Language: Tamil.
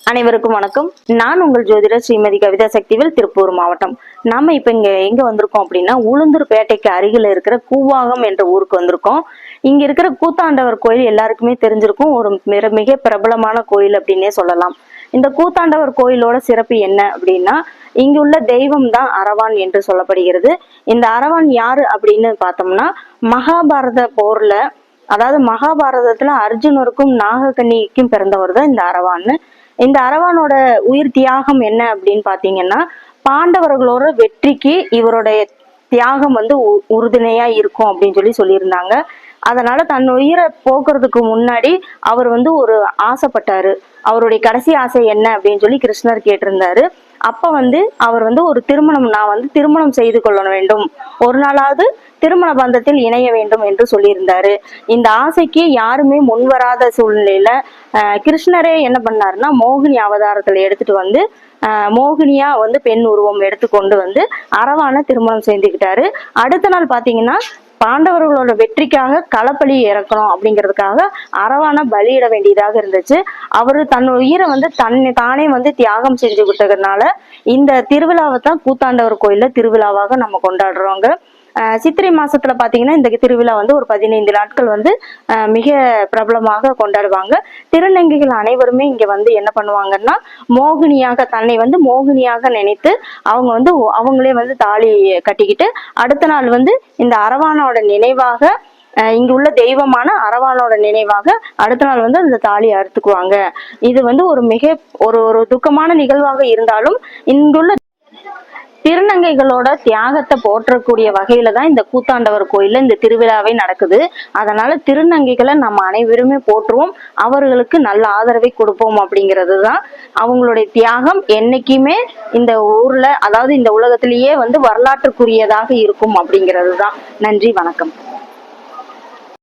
அனைவருக்கும் வணக்கம். நான் உங்கள் ஜோதிடர் ஸ்ரீமதி கவிதா சக்திவேல், திருப்பூர் மாவட்டம். நாம இப்ப எங்க வந்திருக்கோம் அப்படின்னா, உளுந்தூர்பேட்டைக்கு அருகில இருக்கிற கூவாகம் என்ற ஊருக்கு வந்திருக்கோம். இங்க இருக்கிற கூத்தாண்டவர் கோயில் எல்லாருக்குமே தெரிஞ்சிருக்கும். ஒரு மிக பிரபலமான கோயில் அப்படின்னே சொல்லலாம். இந்த கூத்தாண்டவர் கோயிலோட சிறப்பு என்ன அப்படின்னா, இங்கு உள்ள தெய்வம் தான் அரவான் என்று சொல்லப்படுகிறது. இந்த அரவான் யாரு அப்படின்னு பார்த்தோம்னா, மகாபாரத போர்ல, அதாவது மகாபாரதத்துல அர்ஜுனருக்கும் நாகக்கண்ணிக்கும் பிறந்தவர் தான் இந்த அரவான். இந்த அரவானோட உயிர் தியாகம் என்ன அப்படின்னு பாத்தீங்கன்னா, பாண்டவர்களோட வெற்றிக்கு இவருடைய தியாகம் உறுதுணையா இருக்கும் அப்படின்னு சொல்லியிருந்தாங்க. அதனால தன் உயிரை போக்குறதுக்கு முன்னாடி அவர் ஒரு ஆசைப்பட்டாரு. அவருடைய கடைசி ஆசை என்ன அப்படின்னு சொல்லி கிருஷ்ணர் கேட்டிருந்தாரு. அப்ப அவர் ஒரு திருமணம், நான் திருமணம் செய்து கொள்ள வேண்டும், ஒரு நாளாவது திருமண பந்தத்தில் இணைய வேண்டும் என்று சொல்லியிருந்தாரு. இந்த ஆசைக்கு யாருமே முன்வராத சூழ்நிலையில கிருஷ்ணரே என்ன பண்ணாருன்னா, மோகினி அவதாரத்துல எடுத்துட்டு மோகினியா பெண் உருவம் எடுத்துக்கொண்டு அரவான திருமணம் செய்துக்கிட்டாரு. அடுத்த நாள் பாத்தீங்கன்னா, பாண்டவர்களோட வெற்றிக்காக களப்பலி இறக்கணும் அப்படிங்கிறதுக்காக அரவான பலியிட வேண்டியதாக இருந்துச்சு. அவரு தன் உயிரை தானே தியாகம் செஞ்சு விட்டதுனால இந்த திருவிழாவை தான் கூத்தாண்டவர் கோயில்ல திருவிழாவாக நம்ம கொண்டாடுறோங்க. சித்திரை மாசத்துல பாத்தீங்கன்னா இந்த திருவிழா ஒரு 15 நாட்கள் மிக பிரபலமாக கொண்டாடுவாங்க. திருநங்கைகள் அனைவருமே இங்க என்ன பண்ணுவாங்கன்னா, மோகினியாக தன்னை மோகினியாக நினைத்து அவங்க அவங்களே தாலி கட்டிக்கிட்டு அடுத்த நாள் இந்த அரவானோட நினைவாக, இங்க உள்ள தெய்வமான அரவானோட நினைவாக அடுத்த நாள் அந்த தாலி அறுத்துக்குவாங்க. இது ஒரு மிக ஒரு துக்கமான நிகழ்வாக இருந்தாலும் இங்குள்ள திருநங்கைகளோட தியாகத்தை போற்றக்கூடிய வகையில தான் இந்த கூத்தாண்டவர் கோயில்ல இந்த திருவிழாவே நடக்குது. அதனால திருநங்கைகளை நம்ம அனைவருமே போற்றுவோம், அவர்களுக்கு நல்ல ஆதரவை கொடுப்போம் அப்படிங்கிறது தான். அவங்களுடைய தியாகம் என்னைக்குமே இந்த ஊர்ல, அதாவது இந்த உலகத்திலேயே வரலாற்றுக்குரியதாக இருக்கும் அப்படிங்கிறது தான். நன்றி, வணக்கம்.